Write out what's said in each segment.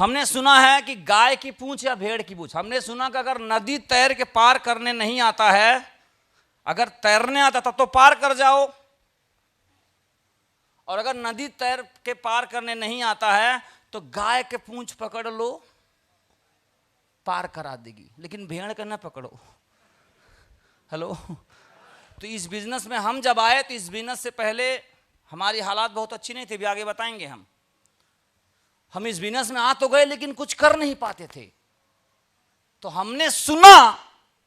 हमने सुना है कि गाय की पूंछ या भेड़ की पूंछ, हमने सुना कि अगर नदी तैर के पार करने नहीं आता है, अगर तैरने आता तब तो पार कर जाओ, और अगर नदी तैर के पार करने नहीं आता है तो गाय के पूंछ पकड़ लो, पार करा देगी, लेकिन भेड़ का ना पकड़ो। हेलो। तो इस बिजनेस में हम जब आए तो इस बिजनेस से पहले हमारी हालात बहुत अच्छी नहीं थी, भी आगे बताएंगे हम इस बिजनेस में आ तो गए लेकिन कुछ कर नहीं पाते थे। तो हमने सुना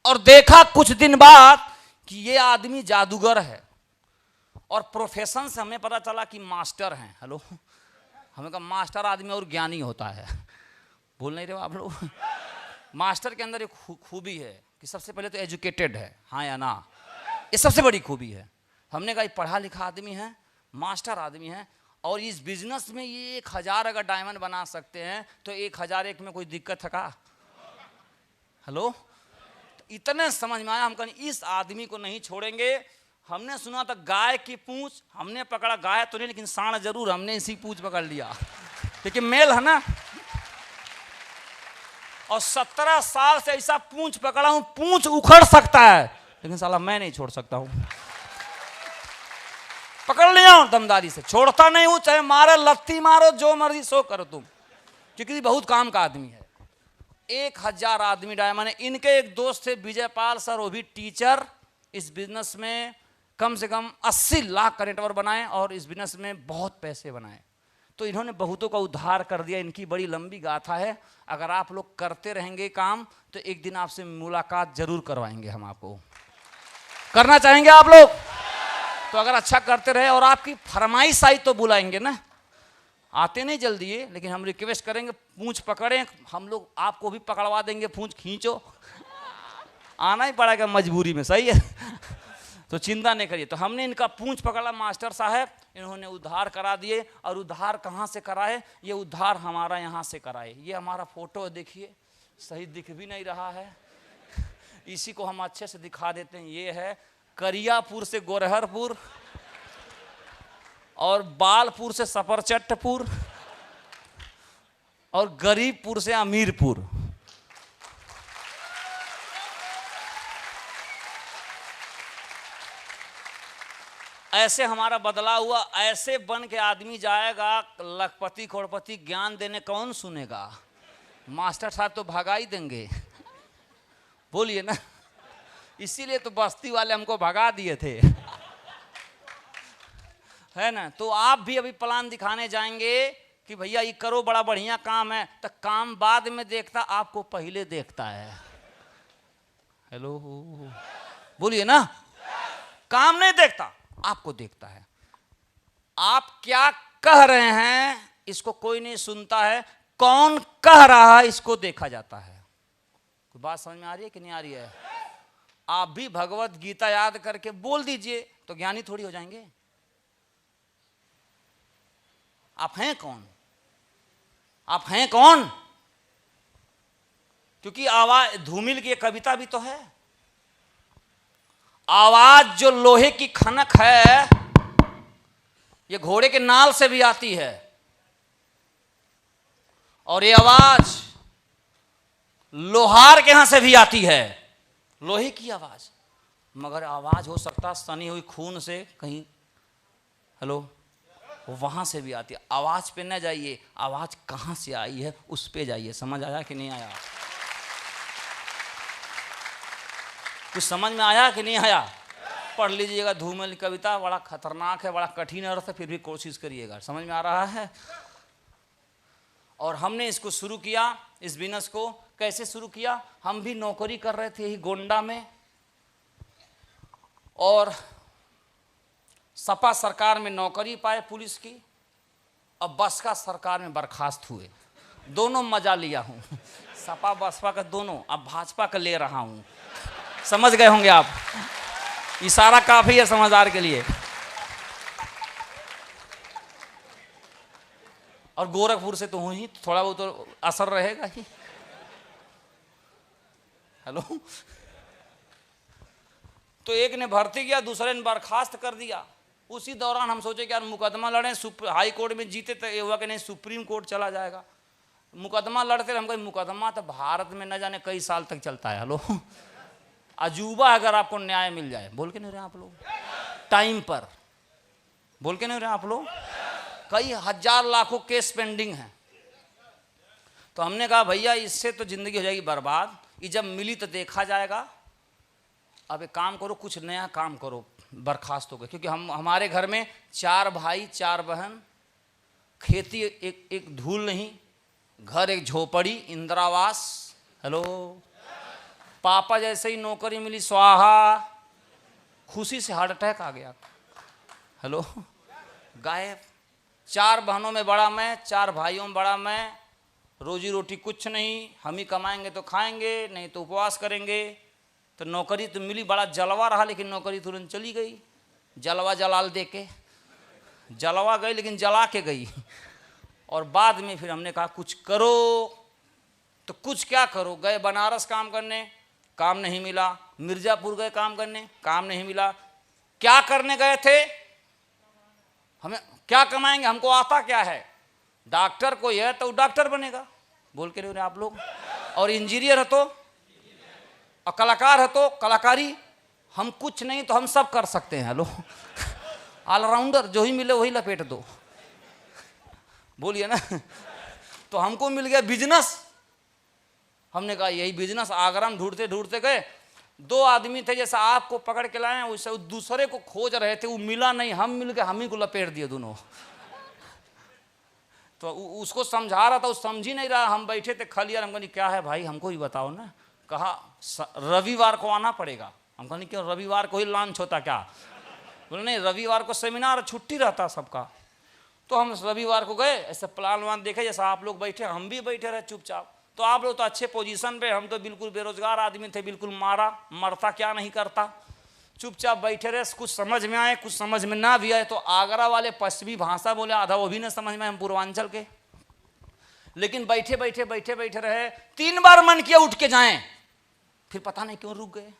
और देखा कुछ दिन बाद कि ये आदमी जादूगर है, और प्रोफेशन से हमें पता चला कि मास्टर हैं। हेलो। हमें कहा मास्टर आदमी और ज्ञानी होता है। बोल नहीं रहे हो आप लोग। मास्टर के अंदर एक खूबी है कि सबसे पहले तो एजुकेटेड है, हाँ या ना, ये सबसे बड़ी खूबी है। हमने कहा ये पढ़ा लिखा आदमी है, मास्टर आदमी है, और इस बिजनेस में ये 1000 अगर डायमंड बना सकते हैं तो 1001 में कोई दिक्कत है का? हेलो। तो इतने समझ में आया, हम कहीं इस आदमी को नहीं छोड़ेंगे। हमने सुना था गाय की पूंछ, हमने पकड़ा गाय तो नहीं लेकिन सांड जरूर, हमने इसी पूंछ पकड़ लिया क्योंकि मेल है ना। और 17 साल से ऐसा पूंछ पकड़ा हूं, पूंछ उखड़ सकता है लेकिन साला मैं नहीं छोड़ सकता हूं। पकड़ लिया हूं दमदारी से, छोड़ता नहीं हूं, चाहे मारे लत्ती मारो, जो मर्जी सो करो तुम, क्योंकि बहुत काम का आदमी है। 1000 आदमी डायमंड है। इनके एक दोस्त थे विजयपाल सर, वो भी टीचर, इस बिजनेस में कम से कम 80 लाख का नेटवर्क बनाए और इस बिजनेस में बहुत पैसे बनाए। तो इन्होंने बहुतों का उद्धार कर दिया। इनकी बड़ी लंबी गाथा है। अगर आप लोग करते रहेंगे काम तो एक दिन आपसे मुलाकात जरूर करवाएंगे हम आपको। करना चाहेंगे आप लोग? तो अगर अच्छा करते रहे और आपकी फरमाइश आई तो बुलाएंगे ना। आते नहीं जल्दी है, लेकिन हम रिक्वेस्ट करेंगे पूंछ पकड़ें, हम लोग आपको भी पकड़वा देंगे, पूंछ खींचो। आना ही पड़ेगा मजबूरी में, सही है। तो चिंता नहीं करिए। तो हमने इनका पूंछ पकड़ा मास्टर साहब, इन्होंने उद्धार करा दिए। और उद्धार कहाँ से कराए? ये उद्धार हमारा यहाँ से कराए। ये हमारा फोटो देखिए, सही दिख भी नहीं रहा है, इसी को हम अच्छे से दिखा देते हैं। ये है करियापुर से गोरहरपुर, और बालपुर से सफरचट्टपुर, और गरीबपुर से अमीरपुर। ऐसे हमारा बदला हुआ। ऐसे बन के आदमी जाएगा लखपति करोड़पति, ज्ञान देने कौन सुनेगा? मास्टर साहब तो भगा ही देंगे। बोलिए ना। इसीलिए तो बस्ती वाले हमको भगा दिए थे, है ना। तो आप भी अभी प्लान दिखाने जाएंगे कि भैया ये करो, बड़ा बढ़िया काम है। तो काम बाद में देखता, आपको पहले देखता है। हेलो, बोलिए ना। काम नहीं देखता, आपको देखता है। आप क्या कह रहे हैं इसको कोई नहीं सुनता है, कौन कह रहा है इसको देखा जाता है। कोई बात समझ में आ रही है कि नहीं आ रही है? आप भी भगवत गीता याद करके बोल दीजिए तो ज्ञानी थोड़ी हो जाएंगे। आप हैं कौन? आप हैं कौन? क्योंकि आवाज, धूमिल की एक कविता भी तो है, आवाज जो लोहे की खनक है ये घोड़े के नाल से भी आती है, और ये आवाज लोहार के यहां से भी आती है, लोहे की आवाज। मगर आवाज हो सकता सनी हुई खून से कहीं, हेलो, वहां से भी आती है। आवाज पे न जाइए, आवाज कहां से आई है उस पे जाइए। समझ आया कि नहीं आया? कुछ समझ में आया कि नहीं आया? पढ़ लीजिएगा धूमिल कविता, बड़ा खतरनाक है, बड़ा कठिन अर्थ है, फिर भी कोशिश करिएगा। समझ में आ रहा है? और हमने इसको शुरू किया, इस बिजनेस को कैसे शुरू किया? हम भी नौकरी कर रहे थे ही गोंडा में, और सपा सरकार में नौकरी पाए पुलिस की, और बसपा सरकार में बर्खास्त हुए। दोनों मजा लिया हूं, सपा बसपा का दोनों। अब भाजपा का ले रहा हूं। समझ गए होंगे आप, इशारा काफी है समझदार के लिए। और गोरखपुर से तो हूं ही, थोड़ा बहुत तो असर रहेगा ही। हेलो। तो एक ने भर्ती किया, दूसरे ने बर्खास्त कर दिया। उसी दौरान हम सोचे कि यार मुकदमा लड़ें, हाई कोर्ट में जीते तो ये हुआ कि नहीं सुप्रीम कोर्ट चला जाएगा। मुकदमा लड़ते रहे। हम कहे मुकदमा तो भारत में न जाने कई साल तक चलता है। हेलो, अजूबा अगर आपको न्याय मिल जाए। बोल के नहीं रहे आप लोग? टाइम पर बोल के नहीं रहे आप लोग? कई हजार लाखों केस पेंडिंग हैं। तो हमने कहा भैया इससे तो जिंदगी हो जाएगी बर्बाद, ये जब मिली तो देखा जाएगा। अब एक काम करो, कुछ नया काम करो, बर्खास्त हो गए। क्योंकि हमारे घर में 4 भाई 4 बहन, खेती एक धूल नहीं, घर एक झोपड़ी, इंदिरावास। हेलो, पापा जैसे ही नौकरी मिली स्वाहा, खुशी से हार्ट अटैक आ गया। हेलो, गायब। 4 बहनों में बड़ा मैं, 4 भाइयों में बड़ा मैं। रोजी रोटी कुछ नहीं, हम ही कमाएंगे तो खाएंगे, नहीं तो उपवास करेंगे। तो नौकरी तो मिली, बड़ा जलवा रहा, लेकिन नौकरी तुरंत चली गई। जलवा जलाल दे के जलवा गई, लेकिन जला के गई। और बाद में फिर हमने कहा कुछ करो। तो कुछ क्या करो, गए बनारस काम करने, काम नहीं मिला। मिर्जापुर गए काम करने, काम नहीं मिला। क्या करने गए थे? हमें क्या कमाएंगे, हमको आता क्या है? डॉक्टर कोई है तो डॉक्टर बनेगा। बोल के रहे आप लोग? और इंजीनियर है तो, और कलाकार है तो कलाकारी। हम कुछ नहीं तो हम सब कर सकते हैं। हेलो, ऑलराउंडर, जो ही मिले वही लपेट दो। बोलिए ना। तो हमको मिल गया बिजनेस। हमने कहा यही बिजनेस। आगरा में ढूंढते ढूंढते गए, 2 आदमी थे जैसा आपको पकड़ के लाए, वैसे दूसरे को खोज रहे थे, वो मिला नहीं, हम मिल गए, हम ही को लपेट दिए दोनों। तो उसको समझा रहा था, वो समझ ही नहीं रहा। हम बैठे थे खलियार, हम कहा क्या है भाई, हमको ही बताओ ना। कहा रविवार को आना पड़ेगा। हम कहा क्यों, रविवार को ही लॉन्च होता क्या? बोले नहीं, रविवार को सेमिनार, छुट्टी रहता सबका। तो हम रविवार को गए, ऐसे प्लान वान देखे जैसा आप लोग बैठे, हम भी बैठे रहे चुपचाप। तो आप लोग तो अच्छे पोजीशन पे, हम तो बिल्कुल बेरोजगार आदमी थे, बिल्कुल मरता क्या नहीं करता। चुपचाप बैठे रहे, कुछ समझ में आए, कुछ समझ में ना भी आए। तो आगरा वाले पश्चिमी भाषा बोले, आधा वो भी ना समझ में, हम पूर्वांचल के। लेकिन बैठे बैठे बैठे बैठे रहे, 3 बार मन किया उठ के जाएं, फिर पता नहीं क्यों रुक गए।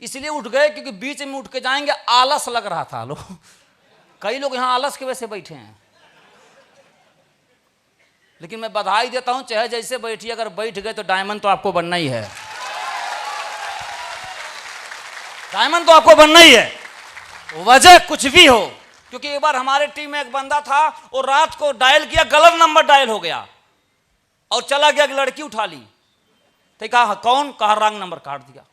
इसलिए उठ गए क्योंकि बीच में उठ के जाएंगे आलस लग रहा था। लो, कई लोग यहां आलस के वजह से बैठे हैं। लेकिन मैं बधाई देता हूं, चाहे जैसे बैठिए, अगर बैठ गए तो डायमंड तो आपको बनना ही है। डायमंड तो आपको बनना ही है, वजह कुछ भी हो। क्योंकि एक बार हमारे टीम में एक बंदा था, और रात को डायल किया, गलत नंबर डायल हो गया और चला गया, एक लड़की उठा ली। तो कहा कौन? कहा रंग नंबर काट दिया।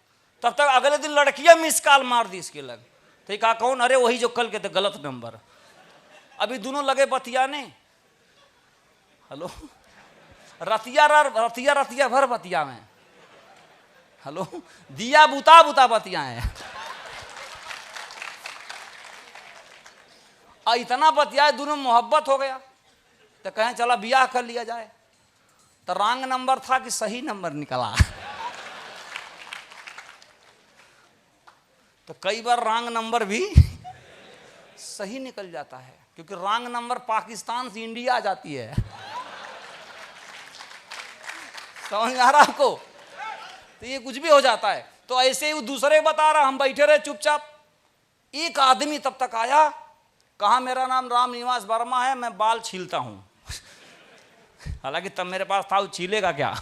तब तक अगले दिन लड़कियां मिस कॉल मार दी इसके लग। तो कहा कौन? अरे वही जो कल के थे, गलत नंबर। अभी दोनों लगे बतियाने। हेलो, रतिया रतिया भर बतिया में। हेलो, दिया बुता बुता बतिया है। और इतना बतिया, दोनों मोहब्बत हो गया। तो कहें चला ब्याह कर लिया जाए। तो रॉन्ग नंबर था कि सही नंबर निकला। तो कई बार रॉन्ग नंबर भी सही निकल जाता है, क्योंकि रॉन्ग नंबर पाकिस्तान से इंडिया आ जाती है। समझ आ रहा आपको? तो ये कुछ भी हो जाता है। तो ऐसे ही वो दूसरे बता रहा, हम बैठे रहे चुपचाप। एक आदमी तब तक आया, कहा मेरा नाम राम निवास वर्मा है, मैं बाल छीलता हूं। हालांकि तब मेरे पास था, वो छीलेगा क्या।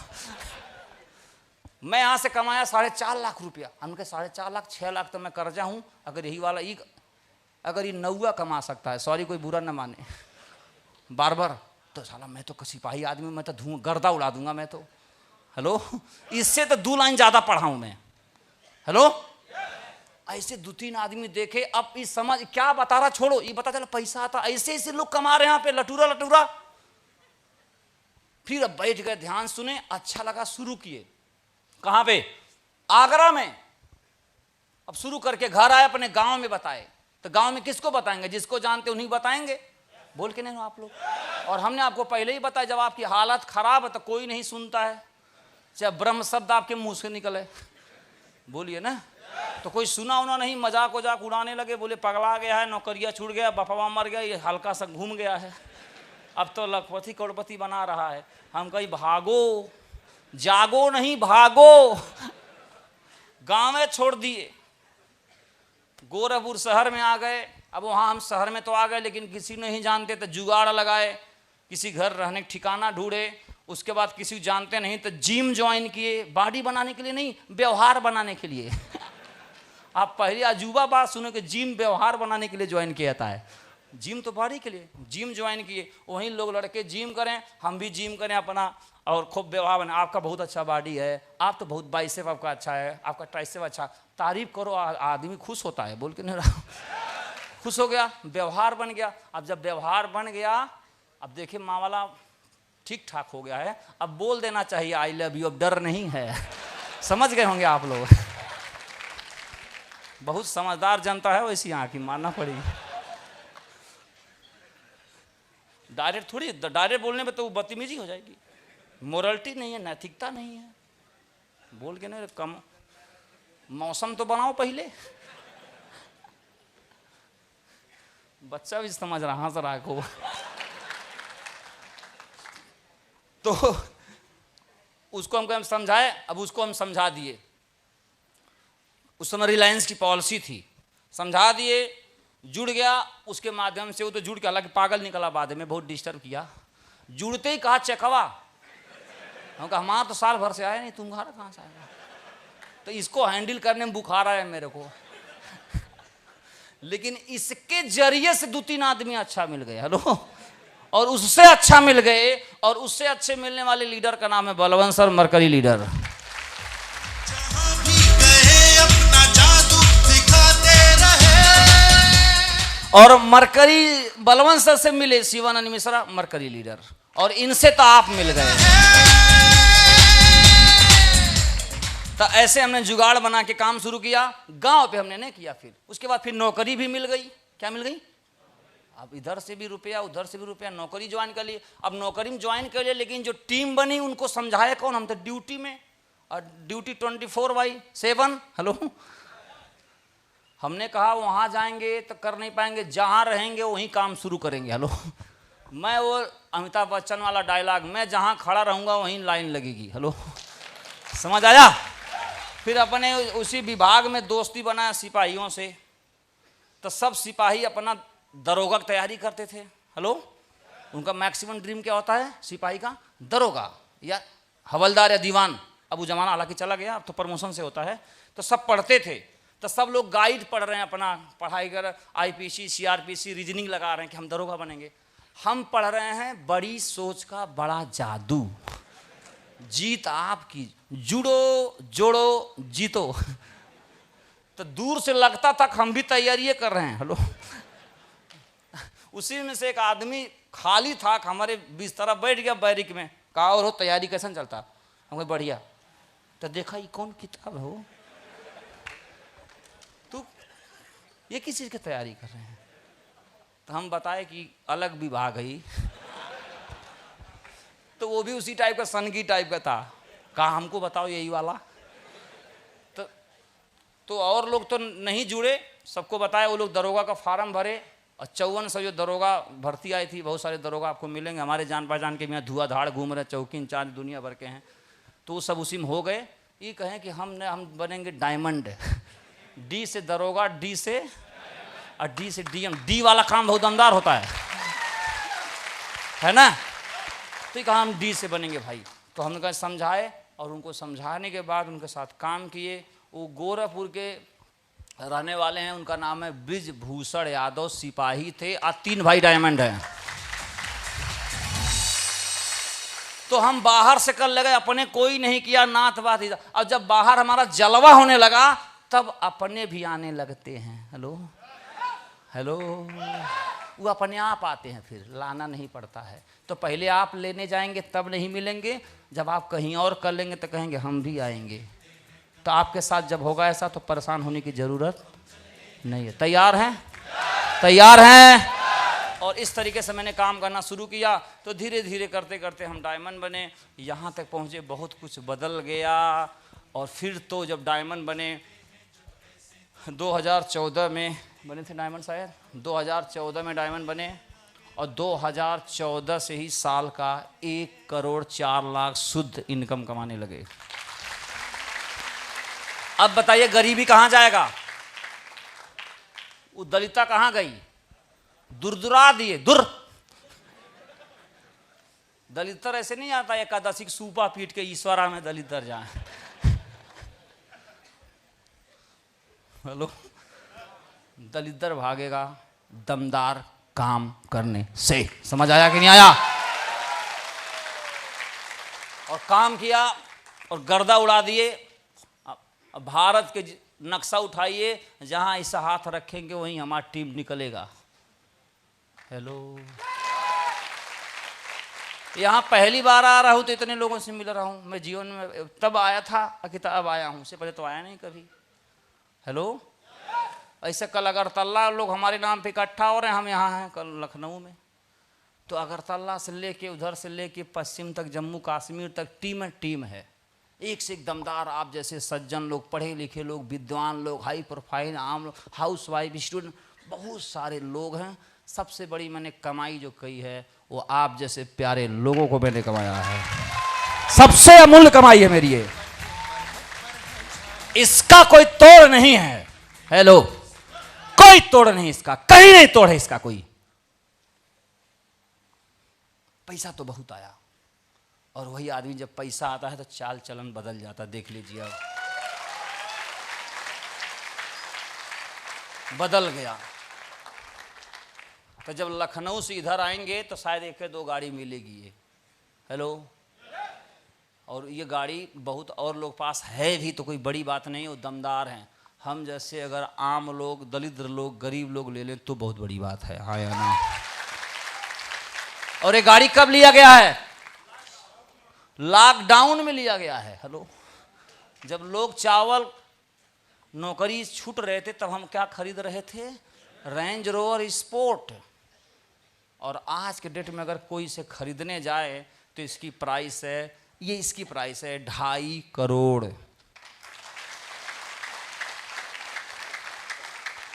मैं यहां से कमाया 4.5 लाख रुपया। हमके 4.5 लाख, 6 लाख तो मैं कर्जा हूं। अगर यही वाला अगर ये नौवा कमा सकता है, सॉरी कोई बुरा न माने, बार तो साला मैं तो सिपाही आदमी, मैं तो गर्दा उड़ा दूंगा मैं तो। हेलो, इससे तो 2 लाइन ज्यादा पढ़ा हूं मैं। हेलो, ऐसे 2-3 आदमी देखे। अब इस समझ क्या बता रहा, छोड़ो, ये बता चला पैसा आता। ऐसे ऐसे लोग कमा रहे हैं यहाँ पे, लटूरा। फिर अब बैठ गए, ध्यान सुने, अच्छा लगा, शुरू किए। कहां पे? आगरा में। अब शुरू करके घर आए, अपने गांव में बताए। तो गांव में किसको बताएंगे? जिसको जानते उन्हीं बताएंगे। बोल के नहीं हो आप लोग? और हमने आपको पहले ही बताया, जब आपकी हालत खराब है तो कोई नहीं सुनता है, चाहे ब्रह्म शब्द आपके मुंह से निकले। बोलिए ना। तो कोई सुना उना नहीं, मजाक वजाक उड़ाने लगे, बोले पगला गया है, नौकरिया छूट गया, बपवा मर गया, ये हल्का सा घूम गया है, अब तो लखपति करोड़पति बना रहा है। हम कहीं भागो, जागो नहीं, भागो। गांव में छोड़ दिए, गोरखपुर शहर में आ गए। अब वहाँ हम शहर में तो आ गए, लेकिन किसी नहीं जानते, तो जुगाड़ लगाए, किसी घर रहने का ठिकाना ढूंढे। उसके बाद किसी को जानते नहीं तो जिम ज्वाइन किए, बॉडी बनाने के लिए नहीं, व्यवहार बनाने के लिए। आप पहले अजूबा बात सुनो कि जिम व्यवहार बनाने के लिए ज्वाइन किया जाता है। जिम तो बॉडी के लिए, जिम ज्वाइन किए, वहीं लोग लड़के जिम करें, हम भी जिम करें अपना, और खूब व्यवहार बने। आपका बहुत अच्छा बॉडी है, आप तो बहुत बाइसेप आपका अच्छा है, आपका ट्राइसेप अच्छा, तारीफ करो, आदमी खुश होता है, बोल के नहीं रहा, खुश हो गया, व्यवहार बन गया। अब जब व्यवहार बन गया, अब देखिए माँ वाला ठीक ठाक हो गया है, अब बोल देना चाहिए आई लव यू, अब डर नहीं है। समझ गए होंगे आप लोग। बहुत समझदार जनता है वैसी यहाँ की, मानना पड़ेगी। डायरेक्ट थोड़ी, डायरेक्ट बोलने में तो वो बदतमीजी हो जाएगी, मोरलिटी नहीं है, नैतिकता नहीं है, बोल के नहीं कम। मौसम तो बनाओ पहले, बच्चा भी समझ रहा, हंस रहा को। तो उसको हम समझाए, अब उसको हम समझा दिए। उस समय रिलायंस की पॉलिसी थी, समझा दिए, जुड़ गया उसके माध्यम से। वो तो जुड़ के, हालांकि पागल निकला बाद में, बहुत डिस्टर्ब किया। जुड़ते ही कहा चकवा, हम कहा हमारा तो साल भर से आया नहीं, तुम्हारा कहाँ से आएगा। तो इसको हैंडल करने में बुखार आया मेरे को। लेकिन इसके जरिए से 2-3 आदमी अच्छा मिल गए, हेलो, और उससे अच्छा मिल गए, और उससे अच्छे मिलने वाले लीडर का नाम है बलवंत सर, मरकरी लीडर। और मरकरी बलवंत सर से मिले शिवानंद मिश्रा, मरकरी लीडर, और इनसे तो आप मिल गए। तो ऐसे हमने जुगाड़ बना के काम शुरू किया। गांव पे हमने नहीं किया, फिर उसके बाद फिर नौकरी भी मिल गई। क्या मिल गई? अब इधर से भी रुपया, उधर से भी रुपया, नौकरी ज्वाइन कर ली। अब नौकरी में ज्वाइन कर लिया, लेकिन जो टीम बनी उनको समझाया कौन? हम तो ड्यूटी में, और ड्यूटी 24/7। हेलो, हमने कहा वहाँ जाएंगे तो कर नहीं पाएंगे, जहाँ रहेंगे वहीं काम शुरू करेंगे। हेलो, मैं वो अमिताभ बच्चन वाला डायलॉग, मैं जहाँ खड़ा रहूँगा वहीं लाइन लगेगी। हेलो, समझ आया? फिर अपने उसी विभाग में दोस्ती बनाया सिपाहियों से, तो सब सिपाही अपना दरोगा की तैयारी करते थे। हेलो, उनका मैक्सिमम ड्रीम क्या होता है सिपाही का? दरोगा या हवलदार या दीवान। अब वो जमाना हालांकि चला गया, अब तो प्रमोशन से होता है। तो सब पढ़ते थे, तो सब लोग गाइड पढ़ रहे हैं, अपना पढ़ाई कर, आईपीसी, सीआरपीसी, रीजनिंग लगा रहे हैं कि हम दरोगा बनेंगे। हम पढ़ रहे हैं बड़ी सोच का बड़ा जादू, जीत आपकी, जुड़ो जोड़ो जीतो। तो दूर से लगता था हम भी तैयारी कर रहे हैं। हेलो, उसी में से एक आदमी खाली था, हमारे बिस्तर बैठ गया बैरिक में, कहा और हो तैयारी कैसा चलता? हम बढ़िया। तो देखा ये कौन किताब हो, तू ये किस चीज़ की तैयारी कर रहे हैं? तो हम बताए कि अलग विभाग है। तो वो भी उसी टाइप का, सनगी टाइप का था। कहा हमको बताओ यही वाला। तो और लोग तो नहीं जुड़े, सबको बताया। वो लोग दरोगा का फार्म भरे, और 5400 जो दरोगा भर्ती आई थी, बहुत सारे दरोगा आपको मिलेंगे हमारे जान पहचान के, यहाँ धुआंधाड़ घूम रहे, चौकी इंचार्ज दुनिया भर के हैं। तो वो सब उसी में हो गए। ये कहें कि हम बनेंगे डायमंड, डी से दरोगा, डी से, और डी से डीएम। डी वाला काम बहुत दमदार होता है ना? तो कहा हम डी से बनेंगे भाई। तो हमने कहा समझाए, और उनको समझाने के बाद उनके साथ काम किए। वो गोरखपुर के रहने वाले हैं, उनका नाम है ब्रिजभूषण यादव, सिपाही थे, और 3 भाई डायमंड हैं। तो हम बाहर से कर लगे, अपने कोई नहीं किया, नाथ बात। अब जब बाहर हमारा जलवा होने लगा, तब अपने भी आने लगते हैं। हेलो हेलो, वो अपने आप आते हैं, फिर लाना नहीं पड़ता है। तो पहले आप लेने जाएंगे तब नहीं मिलेंगे, जब आप कहीं और कर लेंगे तो कहेंगे हम भी आएंगे। तो आपके साथ जब होगा ऐसा, तो परेशान होने की ज़रूरत नहीं है। तैयार हैं? तैयार हैं? और इस तरीके से मैंने काम करना शुरू किया। तो धीरे धीरे करते करते हम डायमंड बने, यहाँ तक पहुँचे, बहुत कुछ बदल गया। और फिर तो जब डायमंड बने, 2014 में बने थे डायमंड, शायद 2014 में डायमंड बने, और 2014 से ही साल का 1 करोड़ 4 लाख शुद्ध इनकम कमाने लगे। अब बताइए गरीबी कहाँ जाएगा? वो दलिता कहाँ गई? दुरदुरा दिए, दलितर ऐसे नहीं आता एकादशी की सूपा पीट के ईश्वरा में दलितर जाए। हेलो, दलितर भागेगा दमदार काम करने से। समझ आया कि नहीं आया? और काम किया और गर्दा उड़ा दिए। अब भारत के नक्शा उठाइए, जहां ऐसा हाथ रखेंगे वहीं हमारी टीम निकलेगा। हेलो, यहाँ पहली बार आ रहा हूँ तो इतने लोगों से मिल रहा हूँ। मैं जीवन में तब आया था कि अब आया हूँ, उससे पहले तो आया नहीं कभी। हेलो, ऐसे कल अगरतला लोग हमारे नाम पे इकट्ठा हो रहे हैं। हम यहाँ हैं कल लखनऊ में, तो अगरतला से लेके उधर से लेके पश्चिम तक, जम्मू कश्मीर तक टीम है। एक से एक दमदार आप जैसे सज्जन लोग, पढ़े लिखे लोग, विद्वान लोग, हाई प्रोफाइल आम लोग, हाउस वाइफ, स्टूडेंट, बहुत सारे लोग हैं। सबसे बड़ी मैंने कमाई जो कही है वो आप जैसे प्यारे लोगों को मैंने कमाया है। सबसे अमूल्य कमाई है मेरी ये, इसका कोई तोड़ नहीं है। हेलो, कोई तोड़ नहीं इसका, कहीं नहीं तोड़ है इसका कोई। पैसा तो बहुत आया, और वही आदमी जब पैसा आता है तो चाल चलन बदल जाता, देख लीजिए अब बदल गया। तो जब लखनऊ से इधर आएंगे तो शायद एक दो गाड़ी मिलेगी ये। हेलो, और ये गाड़ी बहुत और लोग पास है भी, तो कोई बड़ी बात नहीं, वो दमदार हैं। हम जैसे अगर आम लोग, दलिद्र लोग, गरीब लोग ले लें तो बहुत बड़ी बात है, हाँ या ना? और ये गाड़ी कब लिया गया है? लॉकडाउन में लिया गया है। हेलो, जब लोग चावल नौकरी छूट रहे थे तब हम क्या खरीद रहे थे? Range rover sport. और आज के डेट में अगर कोई इसे खरीदने जाए तो इसकी प्राइस है, ये इसकी प्राइस है 2.5 करोड़।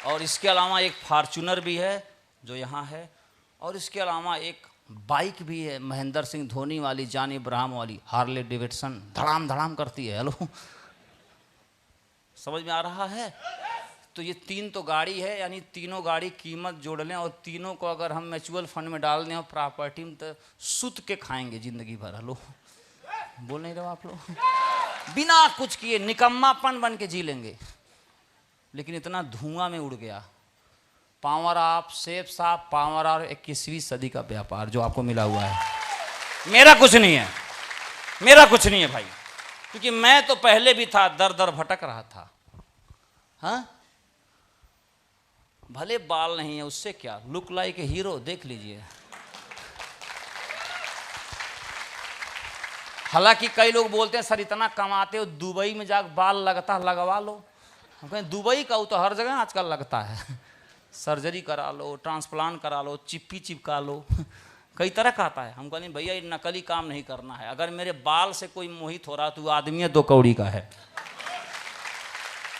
और इसके अलावा एक फॉर्च्यूनर भी है जो यहाँ है, और इसके अलावा एक बाइक भी है महेंद्र सिंह धोनी वाली, जानी ब्राह्म वाली, हार्ले डेविडसन, धड़ाम धड़ाम करती है। हेलो, समझ में आ रहा है? तो ये 3 तो गाड़ी है, यानी तीनों गाड़ी कीमत जोड़ लें और तीनों को अगर हम म्यूचुअल फंड में डाल दें और प्रॉपर्टी में, तो सुत के खाएंगे जिंदगी भर। हेलो, बोल नहीं रहे आप लोग? बिना कुछ किए निकम्मापन बन के जी लेंगे। लेकिन इतना धुआं में उड़ गया। पावर ऑफ सेफ साहब, पावर ऑफ 21वीं सदी का व्यापार जो आपको मिला हुआ है। मेरा कुछ नहीं है, मेरा कुछ नहीं है भाई, क्योंकि मैं तो पहले भी था, दर दर भटक रहा था। हाँ, भले बाल नहीं है, उससे क्या, लुक लाइक ए हीरो, देख लीजिए। हालांकि कई लोग बोलते हैं सर इतना कमाते हो, दुबई में जाकर बाल लगता लगवा लो। हम कहें दुबई का, वो तो हर जगह आजकल लगता है। सर्जरी करा लो, ट्रांसप्लांट करा लो, चिप्पी चिपका लो, कई तरह का आता है। हम कहते हैं भैया ये नकली काम नहीं करना है। अगर मेरे बाल से कोई मोहित हो रहा तो वो आदमी 2 कौड़ी का है,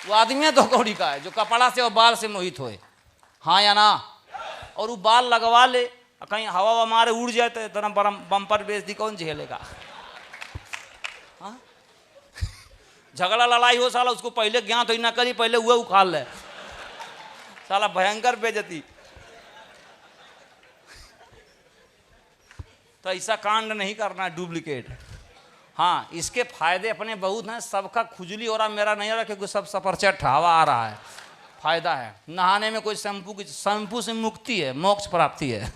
वो आदमी 2 कौड़ी का है जो कपड़ा से और बाल से मोहित होए, हाँ या ना? और वो बाल लगवा ले, कहीं हवा मारे उड़ जाए तो इतना बड़ा बम्पर बेच दी, कौन झेलेगा? हाँ, झगड़ा लड़ाई हो साला, उसको पहले ज्ञात हो नकली, पहले हुआ उखाड़ ले, साला भयंकर बेइज्जती। तो ऐसा कांड नहीं करना, डुप्लीकेट। हाँ, इसके फायदे अपने बहुत हैं, सबका खुजली हो रहा, मेरा नहीं हो रहा, क्योंकि सब सफरचट हवा आ रहा है। फायदा है, नहाने में कोई शैम्पू से मुक्ति है, मोक्ष प्राप्ति है।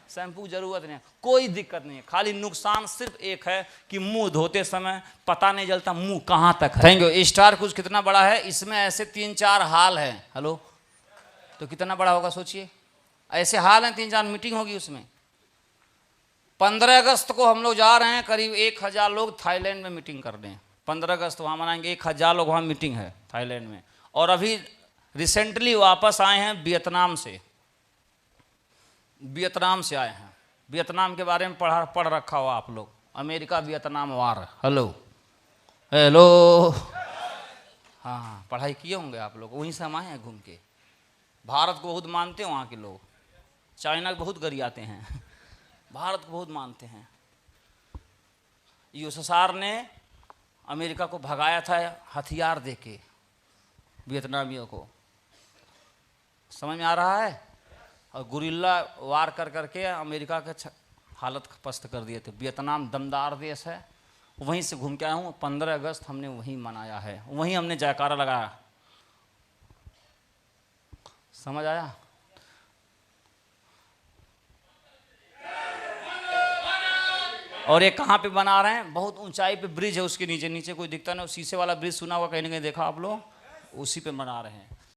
शैम्पू की जरूरत नहीं है, कोई दिक्कत नहीं है। खाली नुकसान सिर्फ एक है कि मुंह धोते समय पता नहीं चलता मुंह कहाँ तक है। Thank you. स्टार कुछ कितना बड़ा है, इसमें ऐसे 3-4 हाल हैं। हेलो, तो कितना बड़ा होगा सोचिए, ऐसे हाल हैं, 3-4 मीटिंग होगी उसमें। 15 अगस्त को हम लोग जा रहे हैं, करीब 1000 लोग थाईलैंड में मीटिंग करने हैं। 15 अगस्त वहाँ मनाएंगे, 1000 लोग वहाँ मीटिंग है थाईलैंड में। और अभी रिसेंटली वापस आए हैं वियतनाम से, वियतनाम से आए हैं। वियतनाम के बारे में पढ़ रखा हो आप लोग, अमेरिका वियतनाम वार। हेलो हेलो, हाँ, पढ़ाई किए होंगे आप लोग, वहीं से हम आए हैं घूम के। भारत को बहुत मानते हैं वहाँ के लोग, चाइना को बहुत गरियाते हैं, भारत को बहुत मानते हैं। यूएसएसआर ने अमेरिका को भगाया था हथियार देके वियतनामियों को, समझ में आ रहा है? और गुरिल्ला वार कर करके अमेरिका के हालत पस्त कर दिए थे। वियतनाम दमदार देश है, वहीं से घूम के आया हूँ। 15 अगस्त हमने वहीं मनाया है, वहीं हमने जयकारा लगाया। समझ आया? और ये कहाँ पे बना रहे हैं? बहुत ऊंचाई पे ब्रिज है, उसके नीचे नीचे कोई दिखता नहीं, शीशे वाला ब्रिज सुना होगा कहीं ना कहीं, देखा आप लोग, उसी पे बना रहे हैं।